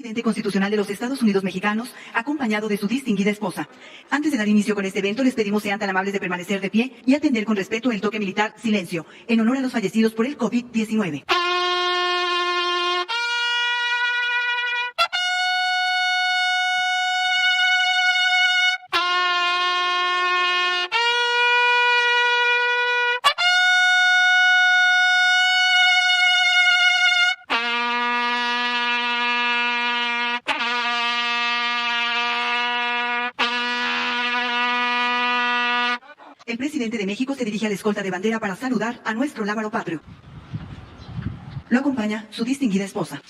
Presidente constitucional de los Estados Unidos mexicanos, acompañado de su distinguida esposa. Antes de dar inicio con este evento, les pedimos sean tan amables de permanecer de pie y atender con respeto el toque militar silencio, en honor a los fallecidos por el COVID-19. El presidente de México se dirige a la escolta de bandera para saludar a nuestro lábaro patrio. Lo acompaña su distinguida esposa.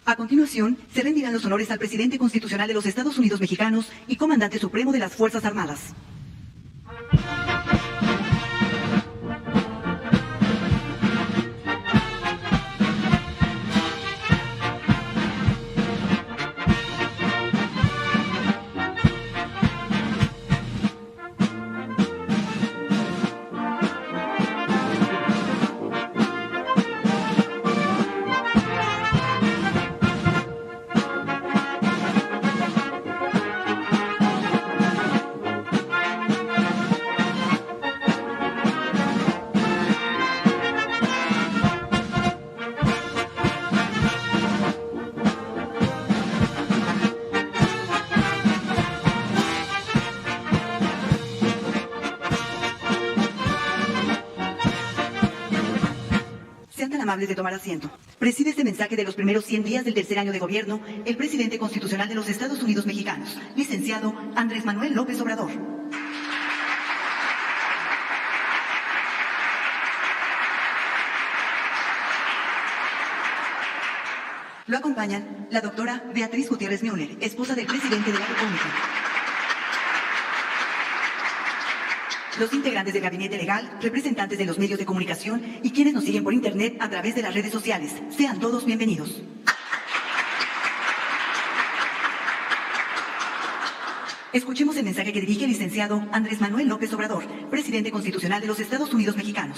A continuación, se rendirán los honores al presidente constitucional de los Estados Unidos mexicanos y comandante supremo de las Fuerzas Armadas. Sean tan amables de tomar asiento. Preside este mensaje de los primeros 100 días del tercer año de gobierno el presidente constitucional de los Estados Unidos mexicanos, licenciado Andrés Manuel López Obrador. Lo acompañan la doctora Beatriz Gutiérrez Müller, esposa del presidente de la República. Los integrantes del gabinete legal, representantes de los medios de comunicación y quienes nos siguen por internet a través de las redes sociales. Sean todos bienvenidos. Escuchemos el mensaje que dirige el licenciado Andrés Manuel López Obrador, presidente constitucional de los Estados Unidos mexicanos.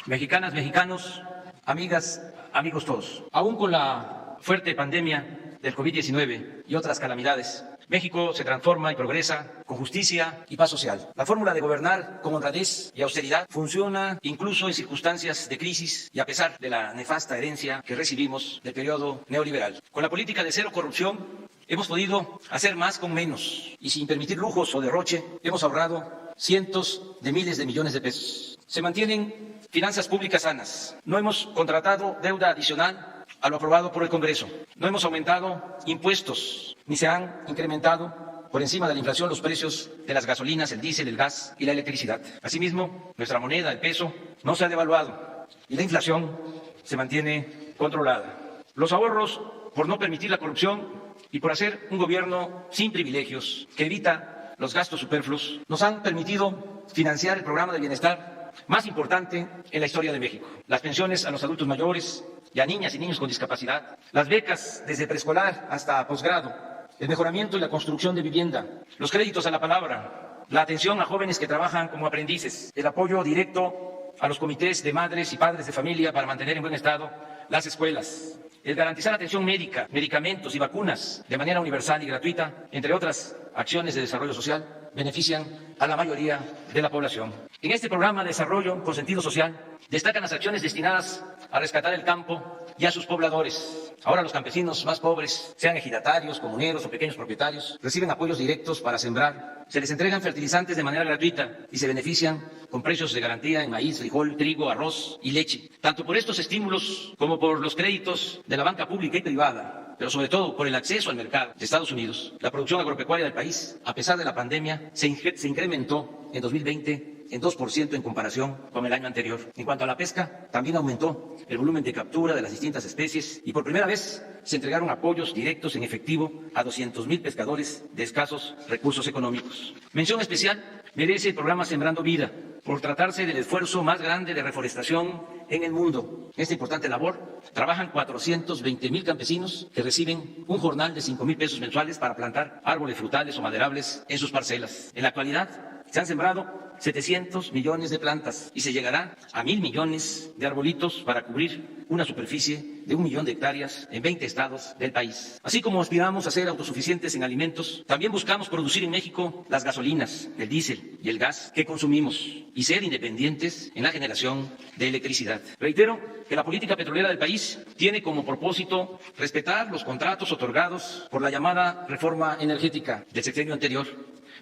Mexicanas, mexicanos, amigas, amigos todos. Aún con la fuerte pandemia del COVID-19 y otras calamidades, México se transforma y progresa con justicia y paz social. La fórmula de gobernar con honradez y austeridad funciona incluso en circunstancias de crisis y a pesar de la nefasta herencia que recibimos del periodo neoliberal. Con la política de cero corrupción hemos podido hacer más con menos y sin permitir lujos o derroche hemos ahorrado cientos de miles de millones de pesos. Se mantienen finanzas públicas sanas. No hemos contratado deuda adicional a lo aprobado por el Congreso. No hemos aumentado impuestos, ni se han incrementado por encima de la inflación los precios de las gasolinas, el diésel, el gas y la electricidad. Asimismo, nuestra moneda, el peso, no se ha devaluado y la inflación se mantiene controlada. Los ahorros, por no permitir la corrupción y por hacer un gobierno sin privilegios que evita los gastos superfluos, nos han permitido financiar el programa de bienestar más importante en la historia de México. Las pensiones a los adultos mayores y a niñas y niños con discapacidad, las becas desde preescolar hasta posgrado, el mejoramiento y la construcción de vivienda, los créditos a la palabra, la atención a jóvenes que trabajan como aprendices, el apoyo directo a los comités de madres y padres de familia para mantener en buen estado las escuelas, el garantizar atención médica, medicamentos y vacunas de manera universal y gratuita, entre otras acciones de desarrollo social, benefician a la mayoría de la población. En este programa de desarrollo con sentido social destacan las acciones destinadas a rescatar el campo y a sus pobladores. Ahora los campesinos más pobres, sean ejidatarios, comuneros o pequeños propietarios, reciben apoyos directos para sembrar, se les entregan fertilizantes de manera gratuita y se benefician con precios de garantía en maíz, frijol, trigo, arroz y leche. Tanto por estos estímulos como por los créditos de la banca pública y privada, pero sobre todo por el acceso al mercado de Estados Unidos, la producción agropecuaria del país, a pesar de la pandemia, se incrementó en 2020 en 2% en comparación con el año anterior. En cuanto a la pesca, también aumentó el volumen de captura de las distintas especies y por primera vez se entregaron apoyos directos en efectivo a 200,000 pescadores de escasos recursos económicos. Mención especial merece el programa Sembrando Vida, por tratarse del esfuerzo más grande de reforestación en el mundo. En esta importante labor trabajan 420,000 campesinos que reciben un jornal de 5,000 pesos mensuales para plantar árboles frutales o maderables en sus parcelas. En la actualidad se han sembrado 700 millones de plantas y se llegará a 1.000 millones de arbolitos para cubrir una superficie de 1 millón de hectáreas en 20 estados del país. Así como aspiramos a ser autosuficientes en alimentos, también buscamos producir en México las gasolinas, el diésel y el gas que consumimos y ser independientes en la generación de electricidad. Reitero que la política petrolera del país tiene como propósito respetar los contratos otorgados por la llamada reforma energética del sexenio anterior,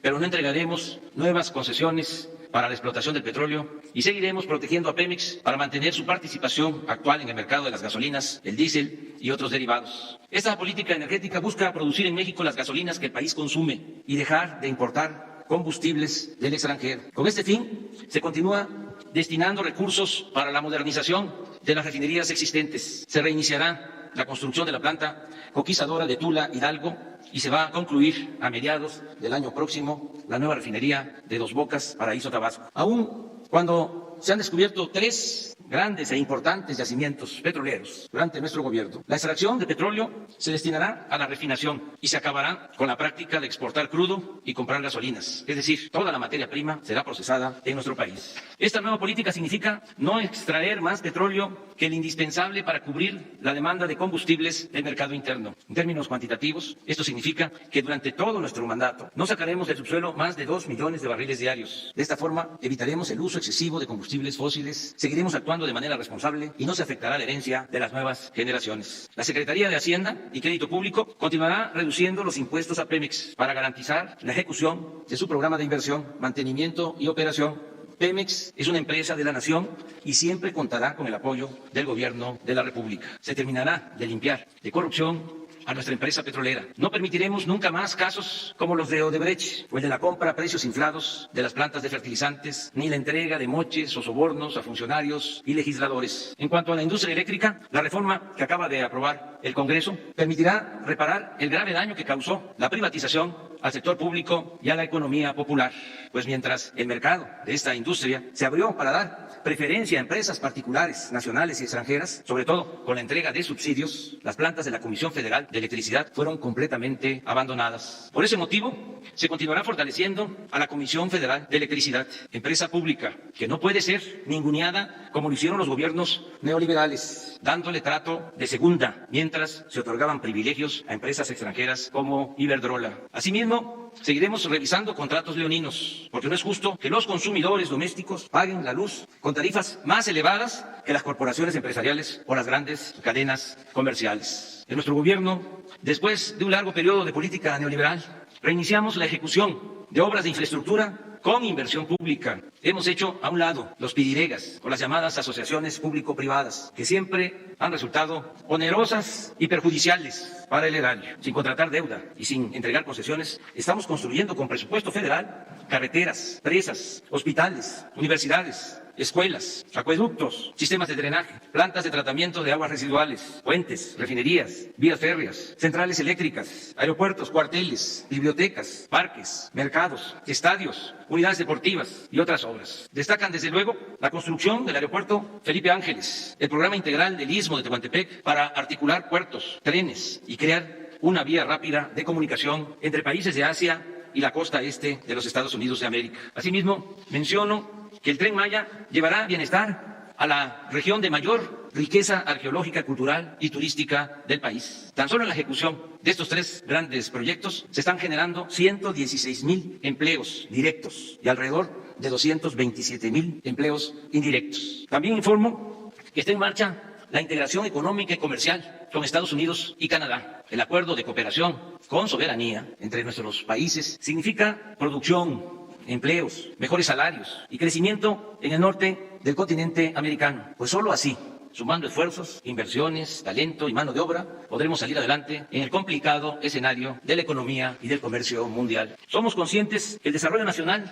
pero no entregaremos nuevas concesiones para la explotación del petróleo y seguiremos protegiendo a Pemex para mantener su participación actual en el mercado de las gasolinas, el diésel y otros derivados. Esta política energética busca producir en México las gasolinas que el país consume y dejar de importar combustibles del extranjero. Con este fin, se continúa destinando recursos para la modernización de las refinerías existentes. Se reiniciará la construcción de la planta coquizadora de Tula Hidalgo y se va a concluir a mediados del año próximo la nueva refinería de Dos Bocas, Paraíso, Tabasco. Aún cuando se han descubierto 3 grandes e importantes yacimientos petroleros durante nuestro gobierno, la extracción de petróleo se destinará a la refinación y se acabará con la práctica de exportar crudo y comprar gasolinas. Es decir, toda la materia prima será procesada en nuestro país. Esta nueva política significa no extraer más petróleo que el indispensable para cubrir la demanda de combustibles del mercado interno. En términos cuantitativos, esto significa que durante todo nuestro mandato no sacaremos del subsuelo más de 2 millones de barriles diarios. De esta forma, evitaremos el uso excesivo de combustibles fósiles, seguiremos actuando de manera responsable y no se afectará la herencia de las nuevas generaciones. La Secretaría de Hacienda y Crédito Público continuará reduciendo los impuestos a Pemex para garantizar la ejecución de su programa de inversión, mantenimiento y operación. Pemex es una empresa de la nación y siempre contará con el apoyo del Gobierno de la República. Se terminará de limpiar de corrupción a nuestra empresa petrolera. No permitiremos nunca más casos como los de Odebrecht o el de la compra a precios inflados de las plantas de fertilizantes, ni la entrega de moches o sobornos a funcionarios y legisladores. En cuanto a la industria eléctrica, la reforma que acaba de aprobar el Congreso permitirá reparar el grave daño que causó la privatización al sector público y a la economía popular. Pues mientras el mercado de esta industria se abrió para dar preferencia a empresas particulares, nacionales y extranjeras, sobre todo con la entrega de subsidios, las plantas de la Comisión Federal de Electricidad fueron completamente abandonadas. Por ese motivo, se continuará fortaleciendo a la Comisión Federal de Electricidad, empresa pública que no puede ser ninguneada como lo hicieron los gobiernos neoliberales, dándole trato de segunda, mientras se otorgaban privilegios a empresas extranjeras como Iberdrola. Asimismo, seguiremos revisando contratos leoninos, porque no es justo que los consumidores domésticos paguen la luz con tarifas más elevadas que las corporaciones empresariales o las grandes cadenas comerciales. En nuestro gobierno, después de un largo periodo de política neoliberal, reiniciamos la ejecución de obras de infraestructura con inversión pública. Hemos hecho a un lado los pidiregas o las llamadas asociaciones público-privadas, que siempre han resultado onerosas y perjudiciales para el erario. Sin contratar deuda y sin entregar concesiones, estamos construyendo con presupuesto federal carreteras, presas, hospitales, universidades, escuelas, acueductos, sistemas de drenaje, plantas de tratamiento de aguas residuales, puentes, refinerías, vías férreas, centrales eléctricas, aeropuertos, cuarteles, bibliotecas, parques, mercados, estadios, unidades deportivas y otras obras. Destacan desde luego la construcción del aeropuerto Felipe Ángeles, el programa integral del Istmo de Tehuantepec para articular puertos, trenes y crear una vía rápida de comunicación entre países de Asia y la costa este de los Estados Unidos de América. Asimismo, menciono que el Tren Maya llevará bienestar a la región de mayor riqueza arqueológica, cultural y turística del país. Tan solo en la ejecución de estos 3 grandes proyectos se están generando 116,000 empleos directos y alrededor de 227,000 empleos indirectos. También informo que está en marcha la integración económica y comercial con Estados Unidos y Canadá. El acuerdo de cooperación con soberanía entre nuestros países significa producción, empleos, mejores salarios y crecimiento en el norte del continente americano. Pues solo así, sumando esfuerzos, inversiones, talento y mano de obra, podremos salir adelante en el complicado escenario de la economía y del comercio mundial. Somos conscientes que el desarrollo nacional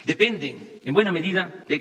depende, en buena medida, de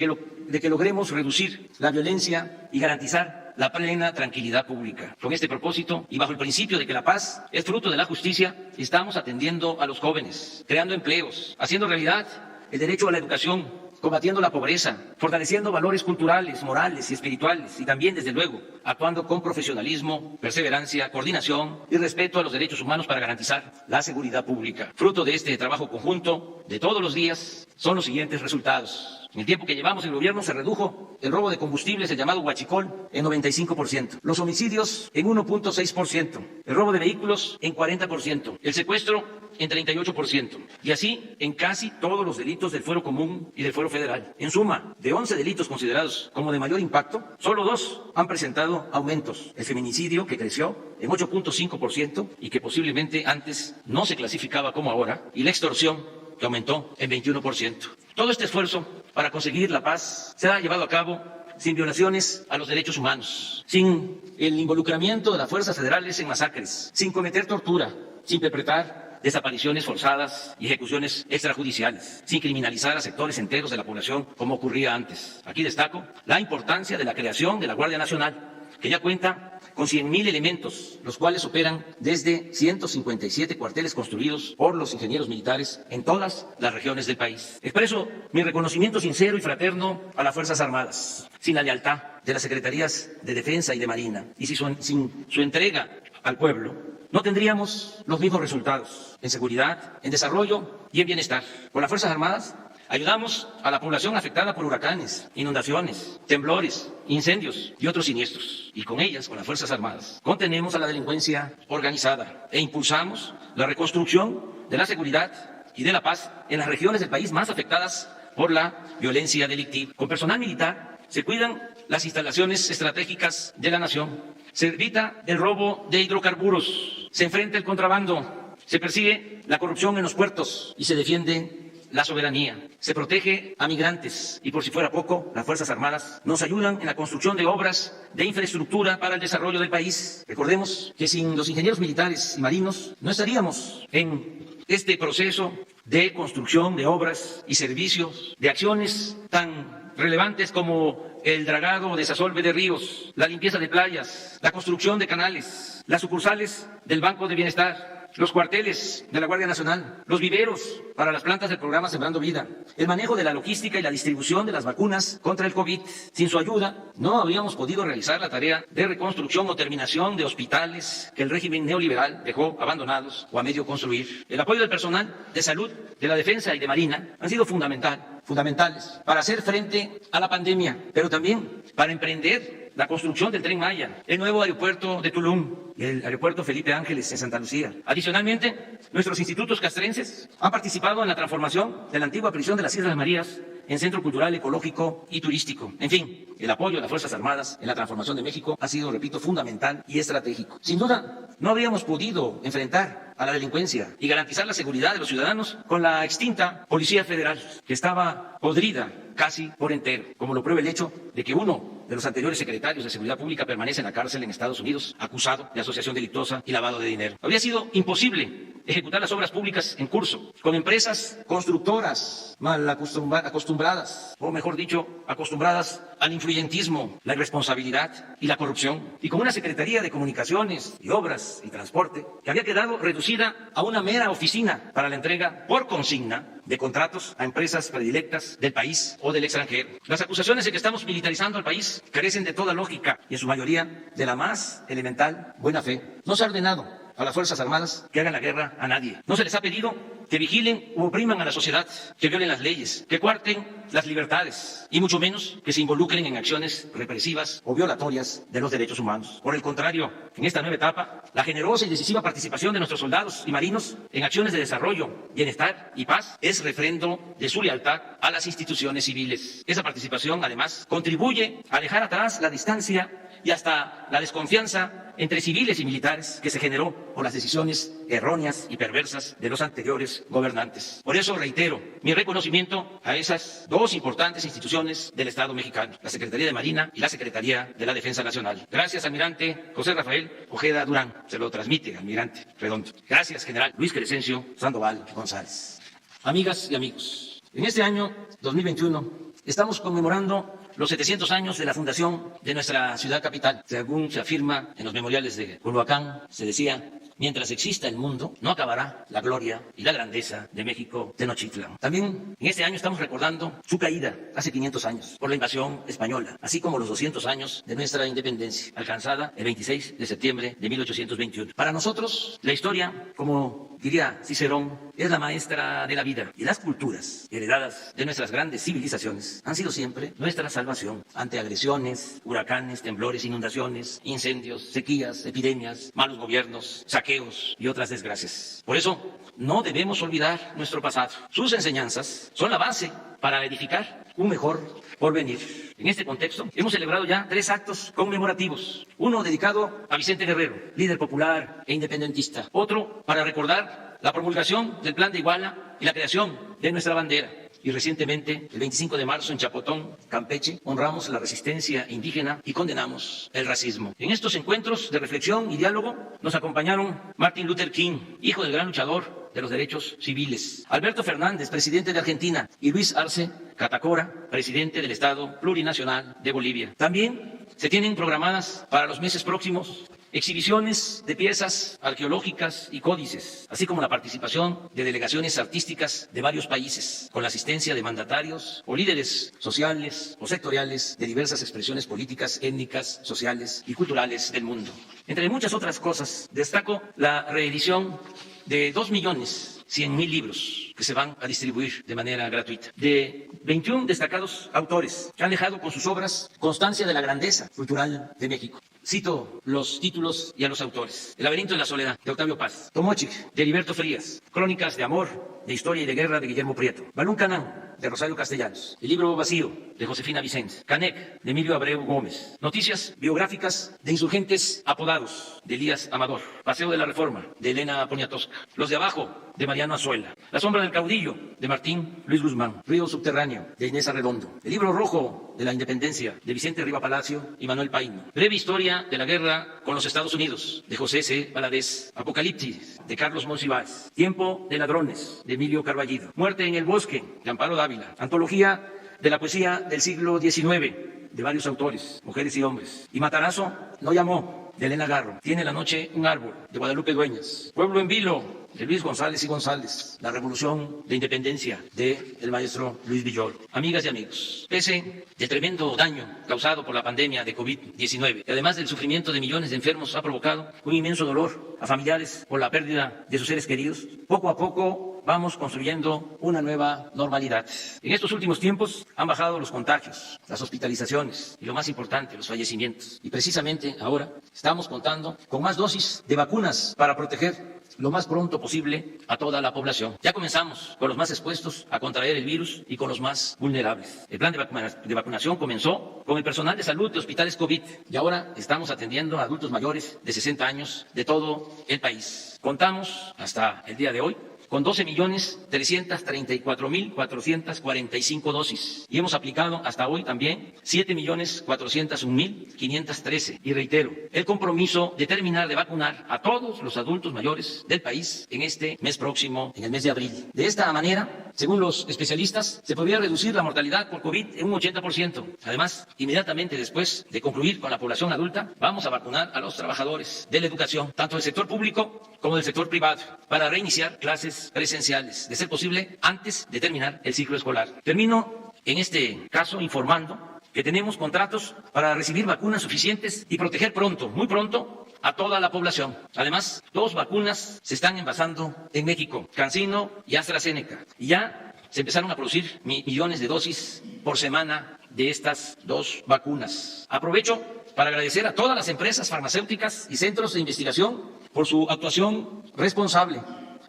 que logremos reducir la violencia y garantizar la plena tranquilidad pública. Con este propósito y bajo el principio de que la paz es fruto de la justicia, estamos atendiendo a los jóvenes, creando empleos, haciendo realidad el derecho a la educación combatiendo la pobreza, fortaleciendo valores culturales, morales y espirituales y también, desde luego, actuando con profesionalismo, perseverancia, coordinación y respeto a los derechos humanos para garantizar la seguridad pública. Fruto de este trabajo conjunto de todos los días son los siguientes resultados. En el tiempo que llevamos en el gobierno se redujo el robo de combustibles, el llamado huachicol, en 95%, los homicidios en 1.6%, el robo de vehículos en 40%, el secuestro en 38%, y así en casi todos los delitos del fuero común y del fuero federal. En suma, de 11 delitos considerados como de mayor impacto, solo 2 han presentado aumentos. El feminicidio, que creció en 8.5% y que posiblemente antes no se clasificaba como ahora, y la extorsión, que aumentó en 21%. Todo este esfuerzo para conseguir la paz se ha llevado a cabo sin violaciones a los derechos humanos, sin el involucramiento de las fuerzas federales en masacres, sin cometer tortura, sin perpetrar desapariciones forzadas y ejecuciones extrajudiciales, sin criminalizar a sectores enteros de la población como ocurría antes. Aquí destaco la importancia de la creación de la Guardia Nacional, que ya cuenta con 100.000 elementos, los cuales operan desde 157 cuarteles construidos por los ingenieros militares en todas las regiones del país. Expreso mi reconocimiento sincero y fraterno a las Fuerzas Armadas. Sin la lealtad de las Secretarías de Defensa y de Marina y sin su entrega al pueblo, no tendríamos los mismos resultados en seguridad, en desarrollo y en bienestar. Con las Fuerzas Armadas ayudamos a la población afectada por huracanes, inundaciones, temblores, incendios y otros siniestros. Y con ellas, con las Fuerzas Armadas, contenemos a la delincuencia organizada e impulsamos la reconstrucción de la seguridad y de la paz en las regiones del país más afectadas por la violencia delictiva. Con personal militar se cuidan las instalaciones estratégicas de la nación, se evita el robo de hidrocarburos, se enfrenta el contrabando, se persigue la corrupción en los puertos y se defiende la soberanía. Se protege a migrantes y, por si fuera poco, las Fuerzas Armadas nos ayudan en la construcción de obras de infraestructura para el desarrollo del país. Recordemos que sin los ingenieros militares y marinos no estaríamos en este proceso de construcción de obras y servicios, de acciones tan relevantes como el dragado o desasolve de ríos, la limpieza de playas, la construcción de canales, las sucursales del Banco de Bienestar, los cuarteles de la Guardia Nacional, los viveros para las plantas del programa Sembrando Vida, el manejo de la logística y la distribución de las vacunas contra el COVID. Sin su ayuda, no habríamos podido realizar la tarea de reconstrucción o terminación de hospitales que el régimen neoliberal dejó abandonados o a medio construir. El apoyo del personal de salud, de la defensa y de Marina han sido fundamentales para hacer frente a la pandemia, pero también para emprender la construcción del Tren Maya, el nuevo aeropuerto de Tulum y el aeropuerto Felipe Ángeles en Santa Lucía. Adicionalmente, nuestros institutos castrenses han participado en la transformación de la antigua prisión de las Islas Marías en centro cultural, ecológico y turístico. En fin, el apoyo de las Fuerzas Armadas en la transformación de México ha sido, repito, fundamental y estratégico. Sin duda, no habríamos podido enfrentar a la delincuencia y garantizar la seguridad de los ciudadanos con la extinta Policía Federal, que estaba podrida casi por entero, como lo prueba el hecho de que uno de los anteriores secretarios de Seguridad Pública permanece en la cárcel en Estados Unidos, acusado de asociación delictuosa y lavado de dinero. Habría sido imposible ejecutar las obras públicas en curso con empresas constructoras mal acostumbradas, o mejor dicho, acostumbradas al influyentismo, la irresponsabilidad y la corrupción, y con una Secretaría de Comunicaciones y Obras y Transporte que había quedado reducida a una mera oficina para la entrega por consigna de contratos a empresas predilectas del país o del extranjero. Las acusaciones de que estamos militarizando al país carecen de toda lógica y en su mayoría de la más elemental buena fe. No se ha ordenado a las Fuerzas Armadas que hagan la guerra a nadie. No se les ha pedido que vigilen u opriman a la sociedad, que violen las leyes, que coarten las libertades y mucho menos que se involucren en acciones represivas o violatorias de los derechos humanos. Por el contrario, en esta nueva etapa, la generosa y decisiva participación de nuestros soldados y marinos en acciones de desarrollo, bienestar y paz es refrendo de su lealtad a las instituciones civiles. Esa participación, además, contribuye a dejar atrás la distancia y hasta la desconfianza entre civiles y militares que se generó por las decisiones erróneas y perversas de los anteriores gobernantes. Por eso reitero mi reconocimiento a esas dos importantes instituciones del Estado mexicano, la Secretaría de Marina y la Secretaría de la Defensa Nacional. Gracias, almirante José Rafael Ojeda Durán. Se lo transmite, almirante Redondo. Gracias, general Luis Crescencio Sandoval González. Amigas y amigos, en este año 2021 estamos conmemorando los 700 años de la fundación de nuestra ciudad capital. Según se afirma en los memoriales de Culhuacán, se decía mientras exista el mundo, no acabará la gloria y la grandeza de México Tenochtitlan. También en este año estamos recordando su caída hace 500 años por la invasión española, así como los 200 años de nuestra independencia, alcanzada el 26 de septiembre de 1821. Para nosotros, la historia, como diría Cicerón, es la maestra de la vida, y las culturas heredadas de nuestras grandes civilizaciones han sido siempre nuestra salvación ante agresiones, huracanes, temblores, inundaciones, incendios, sequías, epidemias, malos gobiernos, saqueos y otras desgracias. Por eso, no debemos olvidar nuestro pasado. Sus enseñanzas son la base para edificar un mejor porvenir. En este contexto, hemos celebrado ya 3 actos conmemorativos. Uno dedicado a Vicente Guerrero, líder popular e independentista. Otro para recordar la promulgación del Plan de Iguala y la creación de nuestra bandera. Y recientemente, el 25 de marzo, en Chapotón, Campeche, honramos la resistencia indígena y condenamos el racismo. En estos encuentros de reflexión y diálogo nos acompañaron Martin Luther King, hijo del gran luchador de los derechos civiles, Alberto Fernández, presidente de Argentina, y Luis Arce Catacora, presidente del Estado Plurinacional de Bolivia. También se tienen programadas para los meses próximos exhibiciones de piezas arqueológicas y códices, así como la participación de delegaciones artísticas de varios países, con la asistencia de mandatarios o líderes sociales o sectoriales de diversas expresiones políticas, étnicas, sociales y culturales del mundo. Entre muchas otras cosas, destaco la reedición de 2.100.000 libros que se van a distribuir de manera gratuita, de 21 destacados autores que han dejado con sus obras constancia de la grandeza cultural de México. Cito los títulos y a los autores: El laberinto de la soledad, de Octavio Paz; Tomochic, de Heriberto Frías; Crónicas de amor, de historia y de guerra, de Guillermo Prieto; Balún Canán, de Rosario Castellanos; El libro vacío, de Josefina Vicens; Canec, de Emilio Abreu Gómez; Noticias biográficas de insurgentes apodados, de Elías Amador; Paseo de la Reforma, de Elena Poniatowska; Los de abajo, de Mariano Azuela; La sombra del caudillo, de Martín Luis Guzmán; Río subterráneo, de Inés Arredondo; El libro rojo de la independencia, de Vicente Riva Palacio y Manuel Paino; Breve historia de la guerra con los Estados Unidos, de José C. Valadez; Apocalipsis, de Carlos Monsiváis; Tiempo de ladrones, de Emilio Carballido; Muerte en el bosque, de Amparo Dávila; Antología de la poesía del siglo XIX, de varios autores, mujeres y hombres; Y Matarazo no llamó, de Elena Garro; Tiene la noche un árbol, de Guadalupe Dueñas; Pueblo en vilo, de Luis González y González; La revolución de independencia, de el maestro Luis Villoro. Amigas y amigos, pese del tremendo daño causado por la pandemia de COVID-19, y además del sufrimiento de millones de enfermos, ha provocado un inmenso dolor a familiares por la pérdida de sus seres queridos, poco a poco vamos construyendo una nueva normalidad. En estos últimos tiempos han bajado los contagios, las hospitalizaciones y, lo más importante, los fallecimientos. Y precisamente ahora estamos contando con más dosis de vacunas para proteger lo más pronto posible a toda la población. Ya comenzamos con los más expuestos a contraer el virus y con los más vulnerables. El plan de vacunación comenzó con el personal de salud de hospitales COVID y ahora estamos atendiendo a adultos mayores de 60 años de todo el país. Contamos hasta el día de hoy con 12.334.445 dosis y hemos aplicado hasta hoy también 7.401.513. Y reitero, el compromiso de terminar de vacunar a todos los adultos mayores del país en este mes próximo, en el mes de abril. De esta manera, según los especialistas, se podría reducir la mortalidad por COVID en un 80%. Además, inmediatamente después de concluir con la población adulta, vamos a vacunar a los trabajadores de la educación, tanto del sector público como del sector privado, para reiniciar clases presenciales, de ser posible antes de terminar el ciclo escolar. Termino en este caso informando que tenemos contratos para recibir vacunas suficientes y proteger pronto, muy pronto, a toda la población. Además, 2 vacunas se están envasando en México, CanSino y AstraZeneca, y ya se empezaron a producir millones de dosis por semana de estas 2 vacunas. Aprovecho para agradecer a todas las empresas farmacéuticas y centros de investigación por su actuación responsable.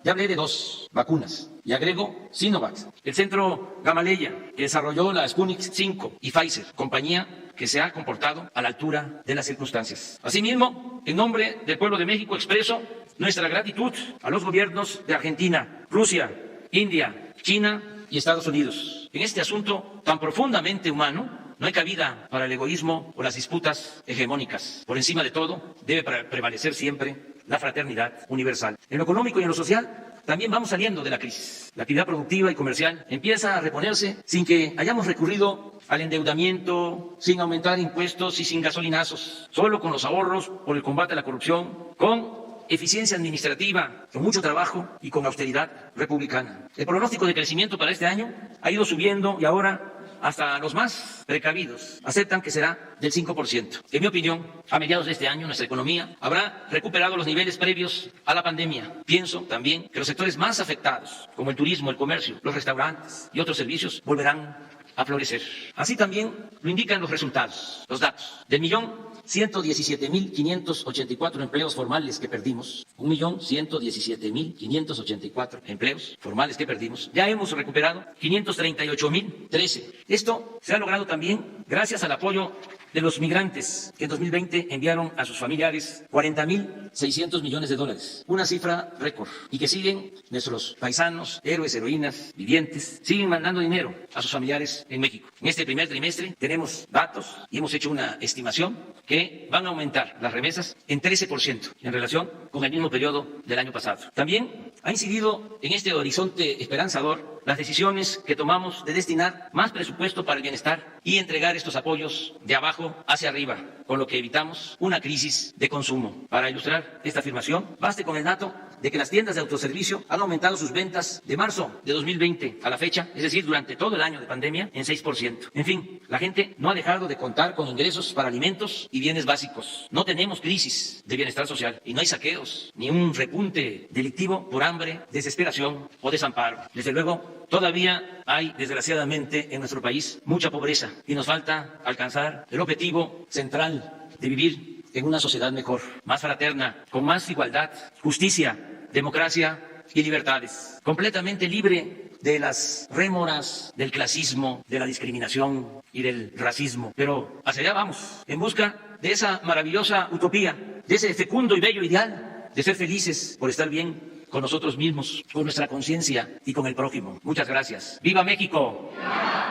Ya hablé de 2 vacunas y agrego Sinovac, el centro Gamaleya, que desarrolló la Sputnik 5, y Pfizer, compañía que se ha comportado a la altura de las circunstancias. Asimismo, en nombre del pueblo de México expreso nuestra gratitud a los gobiernos de Argentina, Rusia, India, China y Estados Unidos. En este asunto tan profundamente humano, no hay cabida para el egoísmo o las disputas hegemónicas. Por encima de todo, debe prevalecer siempre la fraternidad universal. En lo económico y en lo social, también vamos saliendo de la crisis. La actividad productiva y comercial empieza a reponerse sin que hayamos recurrido al endeudamiento, sin aumentar impuestos y sin gasolinazos, solo con los ahorros por el combate a la corrupción, con eficiencia administrativa, con mucho trabajo y con austeridad republicana. El pronóstico de crecimiento para este año ha ido subiendo y ahora hasta los más precavidos aceptan que será del 5%. En mi opinión, a mediados de este año nuestra economía habrá recuperado los niveles previos a la pandemia. Pienso también que los sectores más afectados, como el turismo, el comercio, los restaurantes y otros servicios, volverán a florecer. Así también lo indican los resultados, los datos. Del 1.117.584 empleos formales que perdimos, 1.117.584 empleos formales que perdimos, ya hemos recuperado 538.013. Esto se ha logrado también gracias al apoyo de los migrantes que en 2020 enviaron a sus familiares $40.600 millones, una cifra récord, y que siguen nuestros paisanos, héroes, heroínas, vivientes, siguen mandando dinero a sus familiares en México. En este primer trimestre tenemos datos y hemos hecho una estimación que van a aumentar las remesas en 13% en relación con el mismo periodo del año pasado. También ha incidido en este horizonte esperanzador las decisiones que tomamos de destinar más presupuesto para el bienestar y entregar estos apoyos de abajo hacia arriba, con lo que evitamos una crisis de consumo. Para ilustrar esta afirmación, baste con el dato de que las tiendas de autoservicio han aumentado sus ventas de marzo de 2020 a la fecha, es decir, durante todo el año de pandemia, en 6%. En fin, la gente no ha dejado de contar con ingresos para alimentos y bienes básicos. No tenemos crisis de bienestar social y no hay saqueos ni un repunte delictivo por hambre, desesperación o desamparo. Desde luego, todavía hay, desgraciadamente, en nuestro país mucha pobreza y nos falta alcanzar el objetivo central de vivir en una sociedad mejor, más fraterna, con más igualdad, justicia, democracia y libertades, completamente libre de las rémoras del clasismo, de la discriminación y del racismo. Pero hacia allá vamos, en busca de esa maravillosa utopía, de ese fecundo y bello ideal de ser felices por estar bien con nosotros mismos, con nuestra conciencia y con el prójimo. Muchas gracias. ¡Viva México!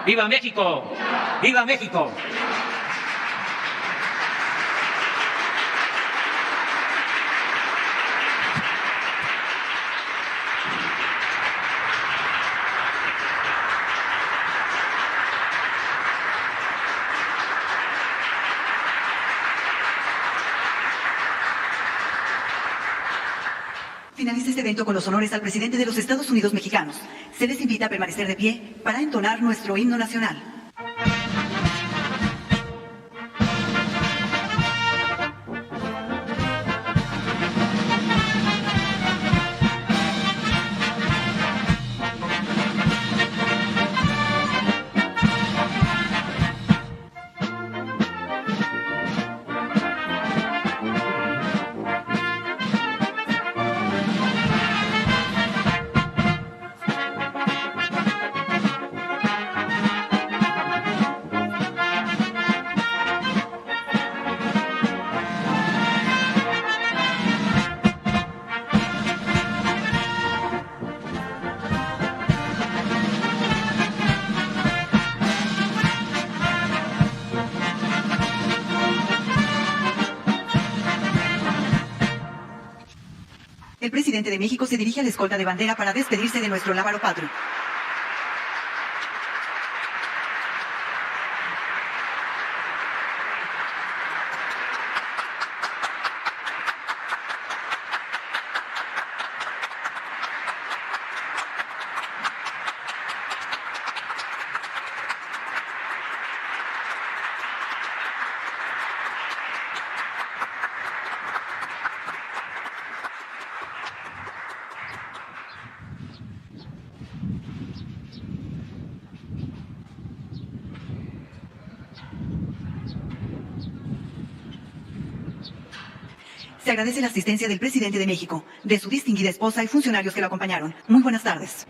¡Viva México! ¡Viva México! Finaliza este evento con los honores al presidente de los Estados Unidos mexicanos. Se les invita a permanecer de pie para entonar nuestro himno nacional. El presidente de México se dirige a la escolta de bandera para despedirse de nuestro lábaro patrio. Se agradece la asistencia del presidente de México, de su distinguida esposa y funcionarios que lo acompañaron. Muy buenas tardes.